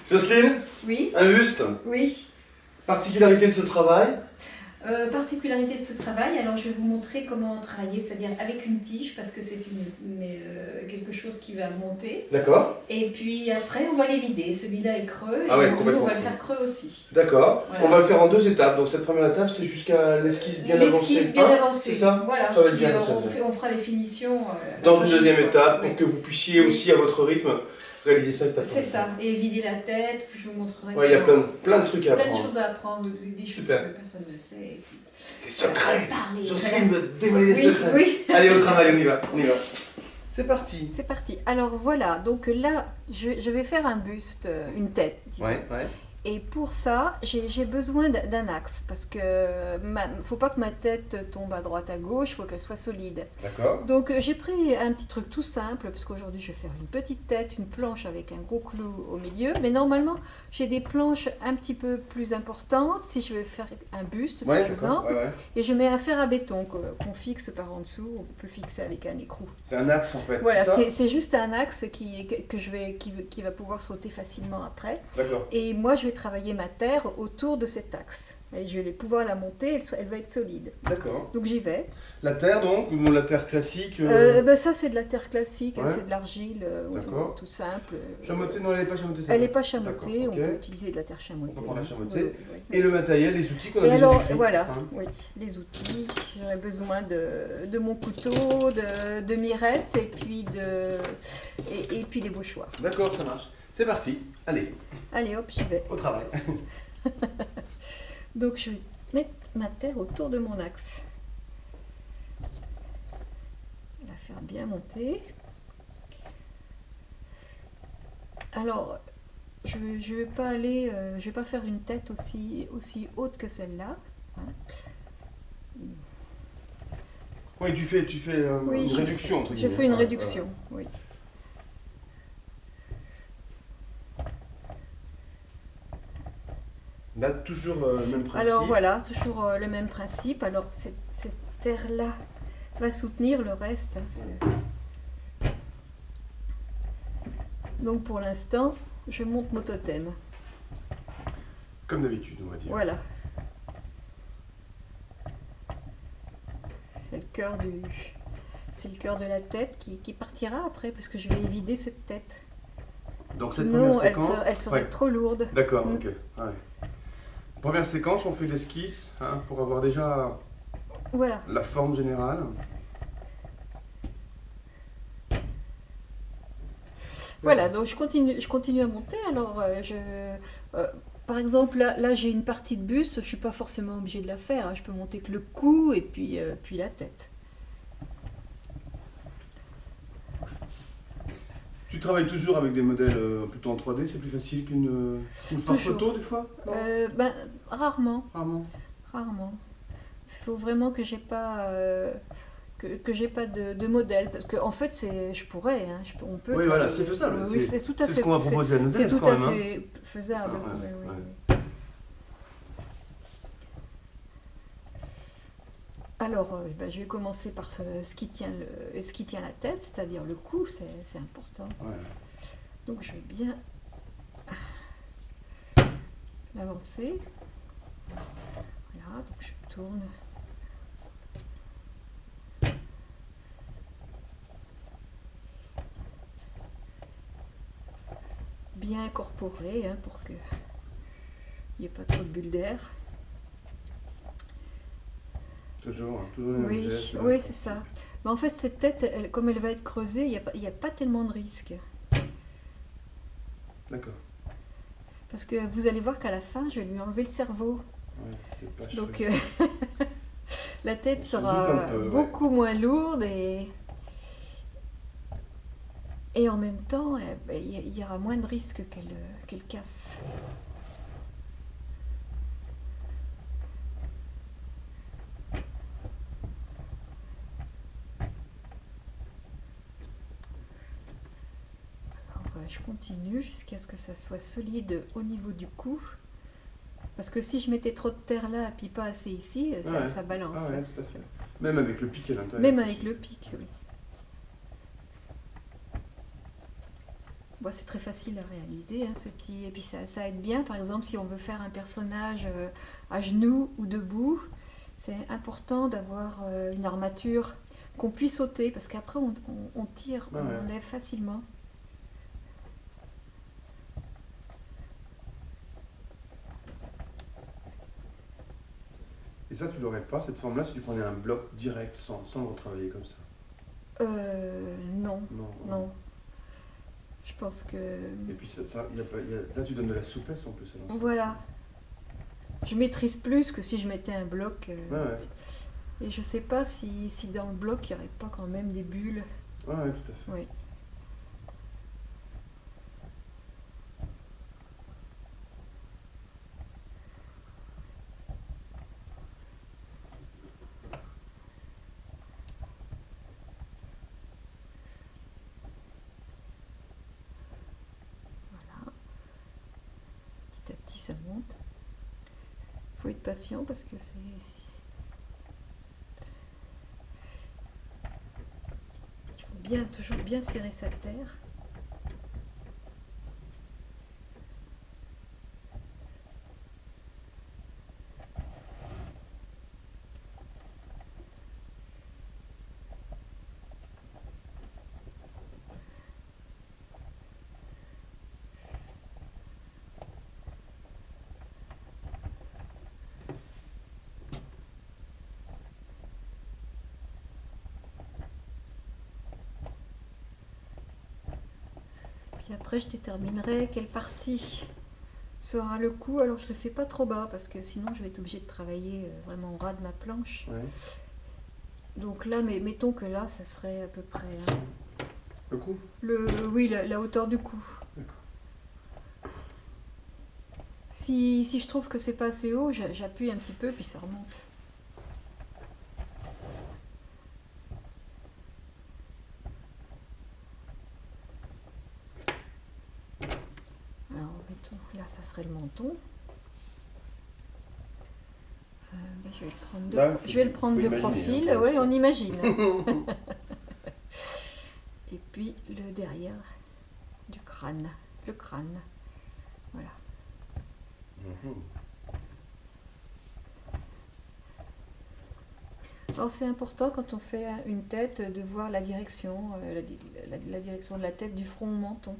Jocelyne, Oui, un buste. oui. Particularité de ce travail. Particularité de ce travail, alors je vais vous montrer comment travailler, c'est-à-dire avec une tige, parce que c'est quelque chose qui va monter. D'accord. Et puis après, on va les vider. Celui-là est creux, et Ah ouais, nous, complètement on va le faire creux aussi. D'accord. Voilà. On va le faire en 2 étapes. Donc cette première étape, c'est jusqu'à l'esquisse bien avancée. L'esquisse bien avancée. C'est ça. Voilà. Ça va être Puis, bien comme ça. on fera les finitions Dans une deuxième étape, oui. pour que vous puissiez Oui. aussi à votre rythme réaliser ça étape par C'est étape. ça. Et vider la tête, je vous montrerai. Ouais, il y a plein de trucs à apprendre. Plein de choses à apprendre, des choses Super. que personne ne sait. Et puis, Des secrets. parler. Jocelyne veut dévoiler des secrets. Oui. Allez, au travail, on y va. On y va. C'est parti. C'est parti. Alors voilà, donc là, je vais faire un buste, une tête, disons. Ouais. Et pour ça, j'ai besoin d'un axe, parce que faut pas que ma tête tombe à droite à gauche, il faut qu'elle soit solide. D'accord. Donc j'ai pris un petit truc tout simple, parce qu'aujourd'hui je vais faire une petite tête, une planche avec un gros clou au milieu, mais normalement j'ai des planches un petit peu plus importantes, si je veux faire un buste par exemple, et je mets un fer à béton qu'on fixe par en dessous, on peut fixer avec un écrou. C'est un axe en fait. Voilà, c'est juste un axe qui va pouvoir sauter facilement après. D'accord. Et moi je vais travailler ma terre autour de cet axe. Et je vais pouvoir la monter, elle va être solide. D'accord. Donc j'y vais. La terre donc, ou la terre classique Ça c'est de la terre classique, c'est de l'argile, tout simple. Chamotée, non elle n'est pas chamotée. Elle n'est pas chamotée, on okay. peut utiliser de la terre chamottée. On prend la chamottée. Oui. Et le matériel, les outils qu'on a et déjà alors, décrits. voilà, oui, les outils. J'aurais besoin de mon couteau, de mirette et puis des bouchoirs. D'accord, ça marche. C'est parti, allez. Allez hop, j'y vais. Au travail. Donc je vais mettre ma terre autour de mon axe. La faire bien monter. Alors, je vais pas aller, je vais pas faire une tête aussi haute que celle-là. Hein. Oui, tu fais une réduction entre guillemets. Je fais une réduction, oui. Là, toujours le même principe. Alors voilà, toujours le même principe. Alors cette terre-là va soutenir le reste. Hein, donc pour l'instant, je monte mon totem. Comme d'habitude, on va dire. Voilà. C'est le cœur de la tête qui partira après, parce que je vais vider cette tête. Donc cette sinon, première séquence, elle serait trop lourde. D'accord, ok. Ouais. Première séquence, on fait l'esquisse pour avoir déjà la forme générale. Voilà, donc je continue à monter. Alors, par exemple, là j'ai une partie de buste, je ne suis pas forcément obligée de la faire. Hein. Je peux monter que le cou et puis la tête. Tu travailles toujours avec des modèles plutôt en 3D, c'est plus facile qu'une photo des fois? Rarement. Rarement. Il faut vraiment que j'ai pas j'ai pas de modèle, parce qu'en fait je pourrais, hein, on peut. Oui, voilà, c'est faisable. Oui, c'est tout à fait. C'est ce qu'on va proposer à nos élèves. C'est tout à fait faisable. Oui. Alors, je vais commencer par ce qui tient la tête, c'est-à-dire le cou, c'est important. Ouais. Donc je vais bien l'avancer. Voilà, donc je tourne. Bien incorporé, hein, pour qu'il n'y ait pas trop de bulles d'air. Toujours oui, c'est ça. Mais en fait, cette tête, comme elle va être creusée, il n'y a pas tellement de risque. D'accord. Parce que vous allez voir qu'à la fin, je vais lui enlever le cerveau. Ouais, c'est pas donc, la tête sera beaucoup moins lourde et en même temps, il y aura moins de risque qu'elle casse. Je continue jusqu'à ce que ça soit solide au niveau du cou. Parce que si je mettais trop de terre là et puis pas assez ici, ça balance. Ah ouais, tout à fait. Même avec le pic à l'intérieur. Même avec le pic, oui. Bon, c'est très facile à réaliser, hein, ce petit... Et puis ça aide bien, par exemple, si on veut faire un personnage à genoux ou debout, c'est important d'avoir une armature qu'on puisse ôter, parce qu'après on tire, on enlève facilement. Et ça, tu l'aurais pas, cette forme-là, si tu prenais un bloc direct, sans le retravailler comme ça? Non. Non. Je pense que... Et puis là, tu donnes de la souplesse en plus. Voilà. Je maîtrise plus que si je mettais un bloc. Et je sais pas si dans le bloc, il n'y aurait pas quand même des bulles. Ouais, tout à fait. Oui. Petit à petit, ça monte. Il faut être patient parce que c'est... Il faut toujours bien serrer sa terre. Puis après, je déterminerai quelle partie sera le coup. Alors, je ne le fais pas trop bas parce que sinon, je vais être obligée de travailler vraiment au ras de ma planche. Ouais. Donc là, mettons que là, ça serait à peu près... Le cou? Oui, la hauteur du cou. Si je trouve que c'est pas assez haut, j'appuie un petit peu, puis ça remonte. Alors, mettons, là, ça serait le menton. Je vais le prendre de profil. Hein, oui, on imagine. Et puis, le derrière du crâne. Le crâne. Voilà. Alors c'est important quand on fait une tête de voir la direction, la direction de la tête, du front au menton.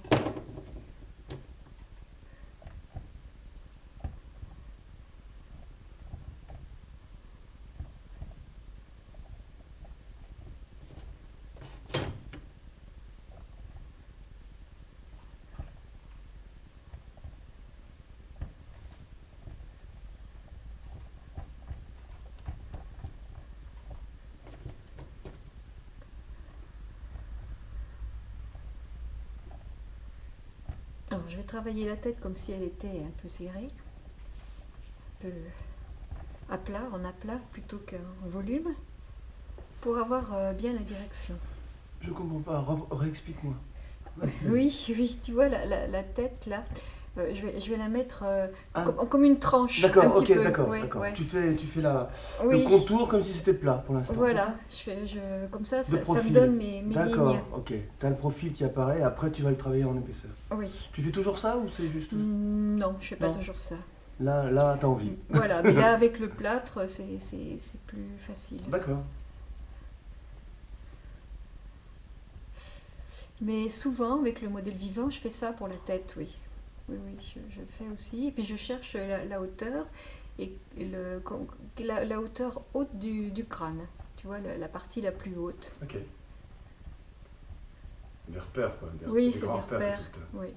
Alors, je vais travailler la tête comme si elle était un peu serrée, un peu à plat, en aplat plutôt qu'en volume, pour avoir bien la direction. Je comprends pas, réexplique-moi. Oui, tu vois la tête là, je vais la mettre comme une tranche. D'accord, ok, peu. d'accord. Ouais. Tu fais le contour comme si c'était plat pour l'instant. Voilà, comme ça me donne mes lignes. D'accord, ok. Tu as le profil qui apparaît, après tu vas le travailler en épaisseur. Oui. Tu fais toujours ça ou c'est juste... Non, je fais pas toujours ça. Là tu as envie. Voilà, mais là avec le plâtre, c'est plus facile. D'accord. Mais souvent, avec le modèle vivant, je fais ça pour la tête, oui. Oui, je fais aussi. Et puis je cherche la hauteur, et la hauteur haute du crâne. Tu vois, la partie la plus haute. Ok. Des repères, quoi. Oui, c'est des repères. Oui.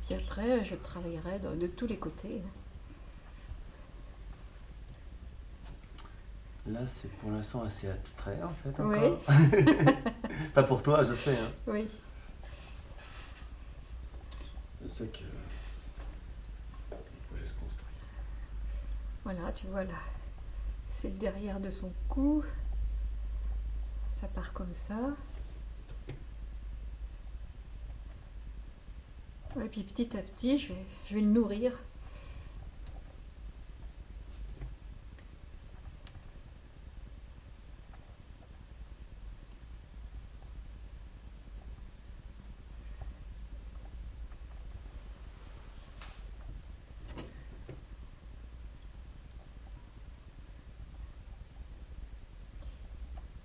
Puis après, je travaillerai de tous les côtés. Là, c'est pour l'instant assez abstrait, en fait, encore. Oui. Pas pour toi, je sais. Hein. Oui. Je sais que le projet se construit. Voilà, tu vois là, c'est le derrière de son cou. Ça part comme ça. Et puis petit à petit, je vais le nourrir.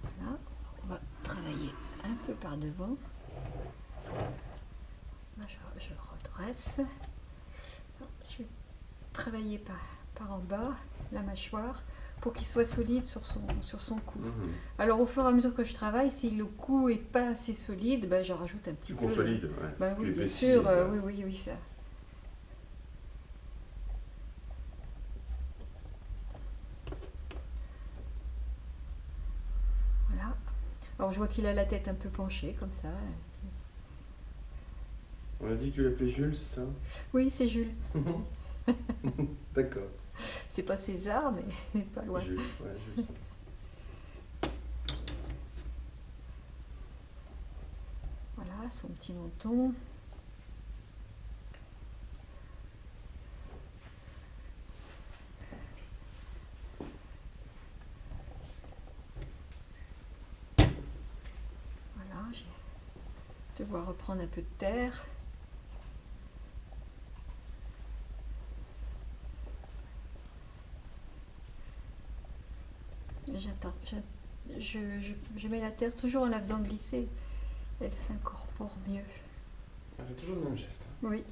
Voilà, on va travailler un peu par devant. Là, je redresse. Je vais travailler par en bas, la mâchoire, pour qu'il soit solide sur son cou. Alors au fur et à mesure que je travaille, si le cou est pas assez solide, ben, je rajoute un petit peu. Consolide, ben, oui, bien sûr, oui, ça. Voilà. Alors je vois qu'il a la tête un peu penchée, comme ça. On a dit que tu l'appelais Jules, c'est ça? Oui, c'est Jules. D'accord. C'est pas César, mais pas loin. Jules, Jules. Voilà, son petit menton. Voilà, je vais devoir reprendre un peu de terre. Je mets la terre toujours en la faisant glisser. Elle s'incorpore mieux. Ah, c'est toujours le même geste. Oui.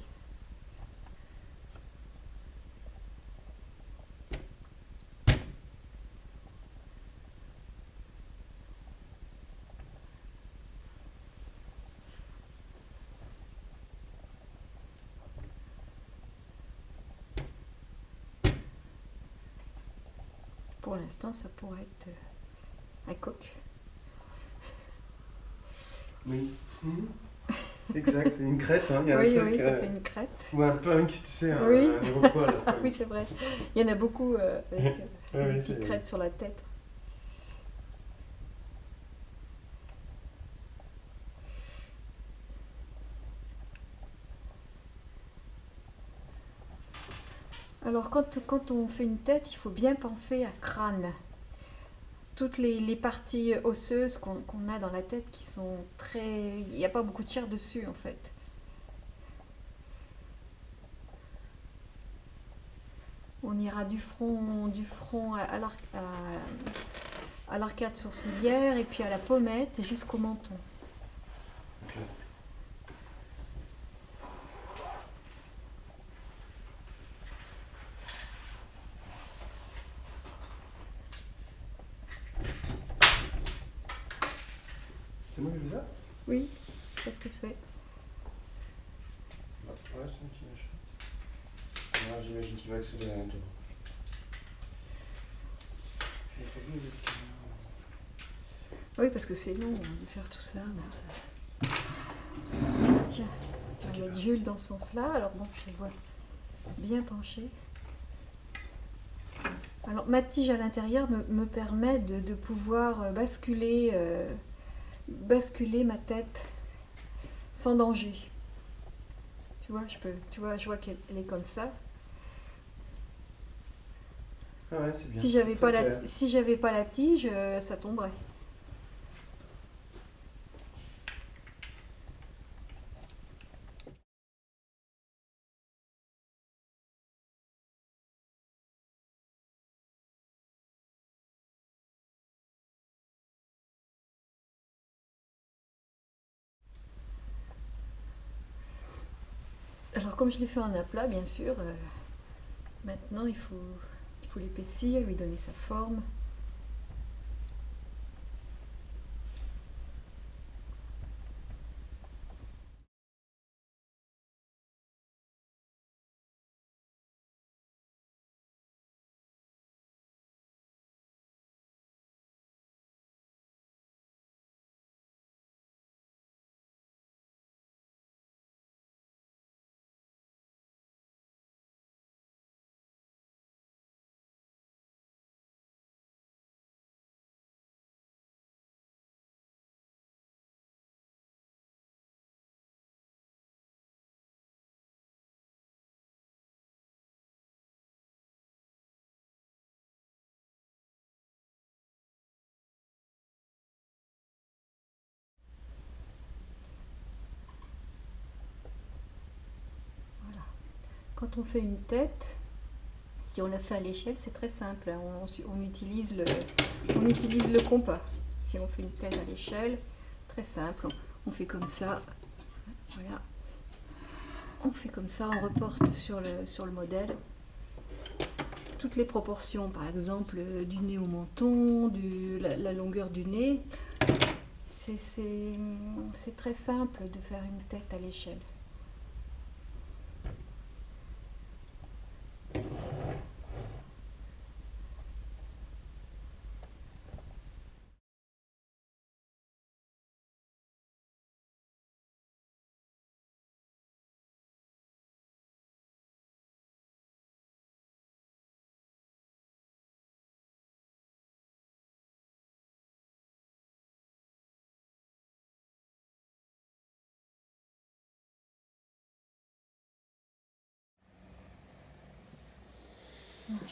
Pour l'instant, ça pourrait être un coq. Oui. Exact, c'est une crête. Hein. Il y a oui, un truc, oui, ça fait une crête. Ou un punk, tu sais, un oui. Iroquois. Oui, c'est vrai. Il y en a beaucoup avec une petite crête sur la tête. Alors, quand on fait une tête, il faut bien penser à crâne. Toutes les parties osseuses qu'on a dans la tête qui sont très... Il n'y a pas beaucoup de chair dessus, en fait. On ira du front à l'arcade sourcilière et puis à la pommette et jusqu'au menton. Okay. C'est moi qui fais ça? Oui, qu'est-ce que c'est? Ouais, c'est un petit machin. Là, j'imagine qu'il va accélérer un peu. Oui, parce que c'est long de faire tout ça. Donc ça... Tiens, on va mettre Jules dans ce sens-là. Alors bon, je le vois bien penché. Alors ma tige à l'intérieur me permet de pouvoir basculer ma tête sans danger. Tu vois, je vois qu'elle est comme ça. Ah ouais, c'est bien. Si j'avais pas la tige, ça tomberait. Alors comme je l'ai fait en aplat, bien sûr, maintenant il faut l'épaissir, lui donner sa forme. quand on fait une tête, si on la fait à l'échelle, c'est très simple. Hein. On utilise le compas. Si on fait une tête à l'échelle, très simple. On fait comme ça. Voilà. On fait comme ça, on reporte sur le modèle. Toutes les proportions, par exemple, du nez au menton, la longueur du nez. C'est très simple de faire une tête à l'échelle.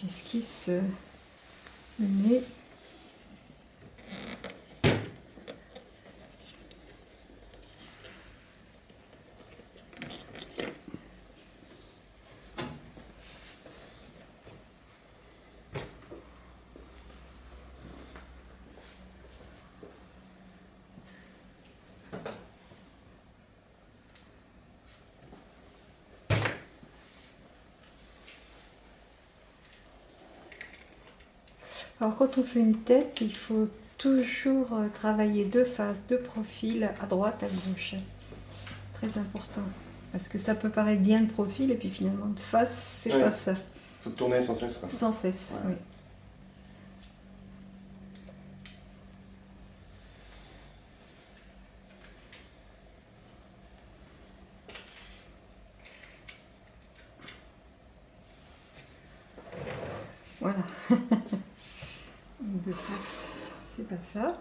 J'esquisse le nez. Alors quand on fait une tête, il faut toujours travailler deux faces, deux profils, à droite, à gauche. Très important. Parce que ça peut paraître bien de profil, et puis finalement de face, c'est pas ça. Il faut tourner sans cesse, quoi. Sans cesse, oui. Voilà. De face, c'est pas ça.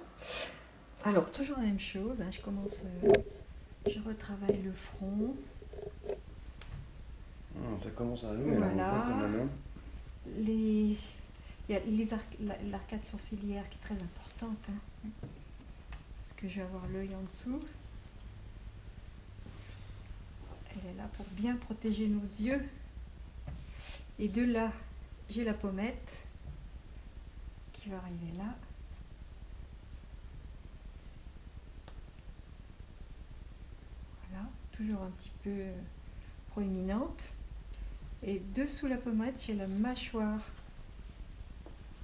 Alors, toujours la même chose. Hein, je retravaille le front. Ça commence à arriver. Voilà. Quand même. Il y a l'arcade sourcilière qui est très importante. Hein, parce que je vais avoir l'œil en dessous. Elle est là pour bien protéger nos yeux. Et de là, j'ai la pommette qui va arriver là. Voilà, toujours un petit peu proéminente. Et dessous la pommette, j'ai la mâchoire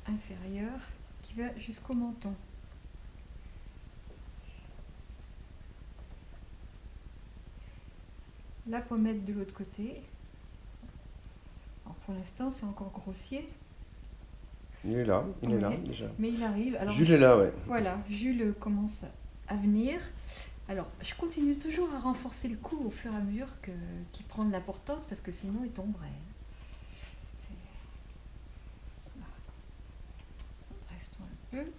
inférieure qui va jusqu'au menton. La pommette de l'autre côté. Alors pour l'instant, c'est encore grossier. Il est là déjà. Mais il arrive. Alors, Jules est là, ouais. Voilà, Jules commence à venir. Alors, je continue toujours à renforcer le cou au fur et à mesure qu'il prend de l'importance, parce que sinon il tomberait. Reste-toi un peu.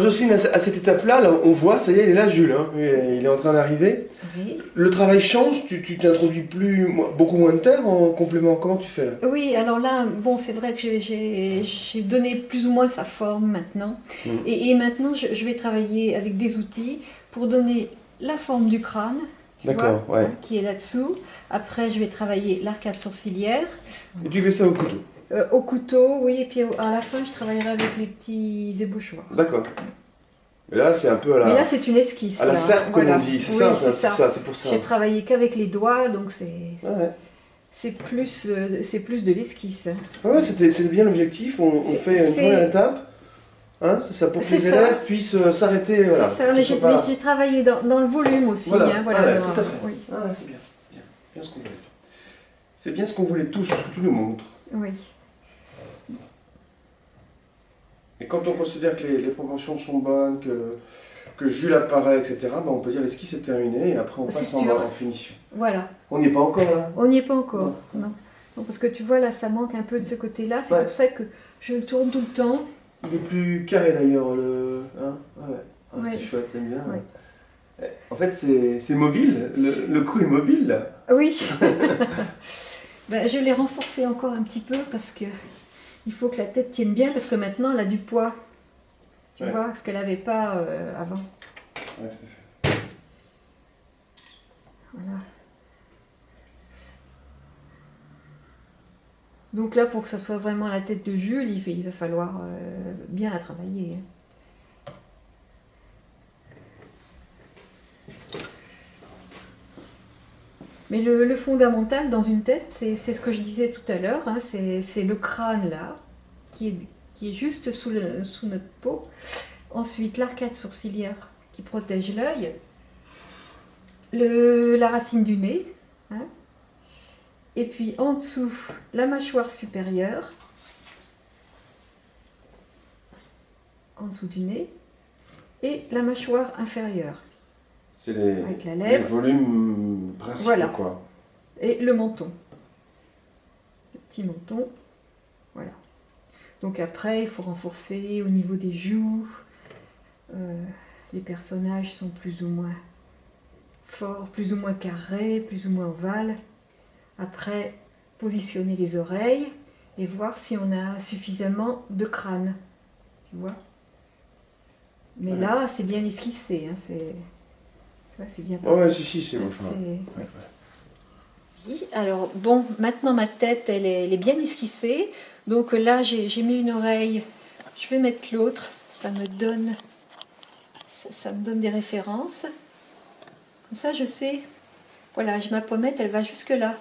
Jocelyne, à cette étape-là, là, on voit, ça y est, il est là, Jules, hein, il est en train d'arriver. Oui. Le travail change, tu t'introduis beaucoup moins de terre en complément, comment tu fais là? Oui, alors là, bon, c'est vrai que j'ai donné plus ou moins sa forme maintenant. Et maintenant, je vais travailler avec des outils pour donner la forme du crâne, d'accord, ouais. qui est là-dessous. Après, je vais travailler l'arcade sourcilière. Et tu fais ça au couteau? Au couteau, oui, et puis à la fin, je travaillerai avec les petits ébauchoirs. D'accord. Et là, c'est un peu à la... Mais là, c'est une esquisse. À la serpe, comme on dit, c'est oui, ça, c'est pour ça. J'ai travaillé qu'avec les doigts, donc c'est plus de l'esquisse. Ouais, c'est bien l'objectif, on fait une première étape, hein, c'est ça, pour que les élèves puissent s'arrêter. Voilà, c'est ça, mais j'ai travaillé dans le volume aussi. Voilà, hein, voilà, tout à fait. Oui. Ah, c'est bien ce qu'on voulait. C'est bien ce qu'on voulait tous, ce que tu nous montres. Oui. Et quand on considère que les proportions sont bonnes, que Jules apparaît, etc., ben on peut dire l'esquisse est terminée et après on passe en finition. Voilà. On n'y est pas encore là? On n'y est pas encore, non. Non, parce que tu vois là, ça manque un peu de ce côté-là, c'est pour ça que je le tourne tout le temps. Il est plus carré d'ailleurs, le... Hein, ouais. C'est chouette, j'aime bien. Ouais. En fait, c'est mobile, le cou est mobile là. Oui. Ben, je l'ai renforcé encore un petit peu parce que il faut que la tête tienne bien, parce que maintenant elle a du poids. Tu vois, ce qu'elle n'avait pas avant. Ouais, tout à fait. Voilà. Donc là, pour que ça soit vraiment la tête de Jules, il va falloir bien la travailler. Mais le fondamental dans une tête, c'est ce que je disais tout à l'heure, hein, c'est le crâne là, qui est juste sous notre peau. Ensuite, l'arcade sourcilière qui protège l'œil. La racine du nez. Hein, et puis en dessous, la mâchoire supérieure. En dessous du nez. Et la mâchoire inférieure. C'est les volumes principaux, voilà. Quoi. Et le menton. Le petit menton. Voilà. Donc après, il faut renforcer au niveau des joues. Les personnages sont plus ou moins forts, plus ou moins carrés, plus ou moins ovales. Après, positionner les oreilles et voir si on a suffisamment de crâne. Tu vois? Mais là, c'est bien esquissé. Hein, c'est bien parti. Ouais, si, c'est bon. Oui, alors, bon, maintenant ma tête, elle est bien esquissée. Donc là, j'ai mis une oreille. Je vais mettre l'autre. Ça me donne des références. Comme ça, je sais. Voilà, ma pommette, elle va jusque là.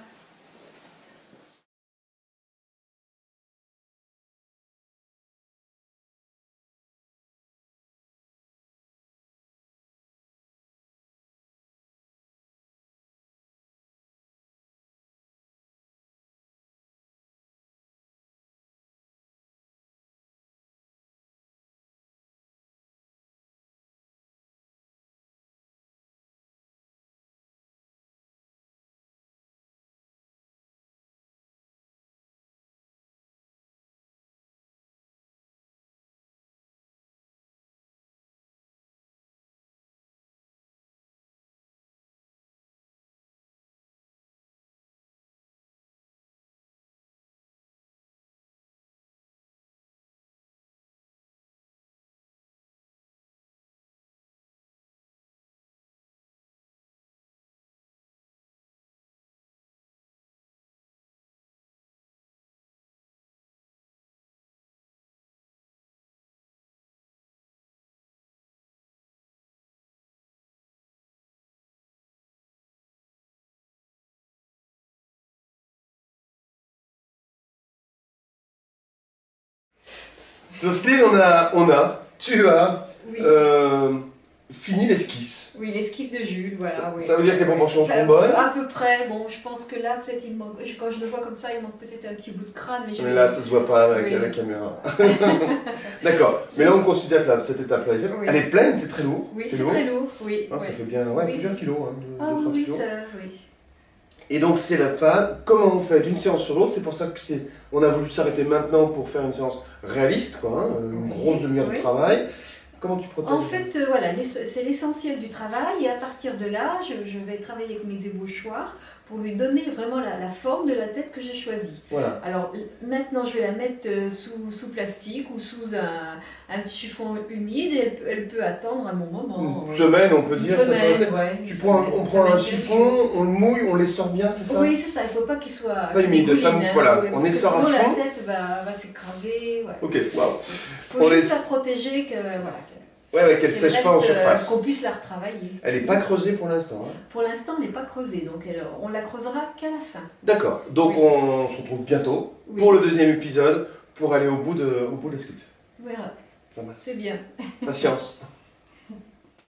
Jocelyne, tu as fini l'esquisse. Oui, l'esquisse de Jules, voilà. Ça veut dire que les proportions sont bonnes? À peu près, bon, je pense que là, peut-être, il manque, quand je le vois comme ça, il manque peut-être un petit bout de crâne. Mais là, ça se voit pas avec la caméra. D'accord, mais là, on considère que cette étape-là, elle est pleine, c'est très lourd. Oui, c'est très lourd, oui. Ça fait bien plusieurs kilos. Hein, oui. Et donc, c'est la phase. Comment on fait d'une séance sur l'autre? C'est pour ça que on a voulu s'arrêter maintenant pour faire une séance réaliste, quoi, hein, une grosse demi-heure de travail. Comment tu protèges? En fait, voilà, c'est l'essentiel du travail et à partir de là, je vais travailler avec mes ébauchoirs pour lui donner vraiment la forme de la tête que j'ai choisie. Voilà. Alors maintenant, je vais la mettre sous plastique ou sous un petit chiffon humide et elle peut attendre un bon moment. Une semaine, on peut dire. Une semaine, ouais. On prend un chiffon, on le mouille, on les sort bien, c'est ça? Oui, c'est ça, il ne faut pas qu'il soit pas humide, voilà, on essore à fond. Sinon la tête va s'écraser. Ouais. Ok, waouh. Il faut juste la protéger, qu'elle sèche pas en surface. Qu'on puisse la retravailler. Elle n'est pas creusée pour l'instant. Hein. Pour l'instant, elle n'est pas creusée, donc on la creusera qu'à la fin. D'accord, donc on se retrouve bientôt pour le deuxième épisode pour aller au bout de la sculpture. Voilà, Ça marche. C'est bien. Patience.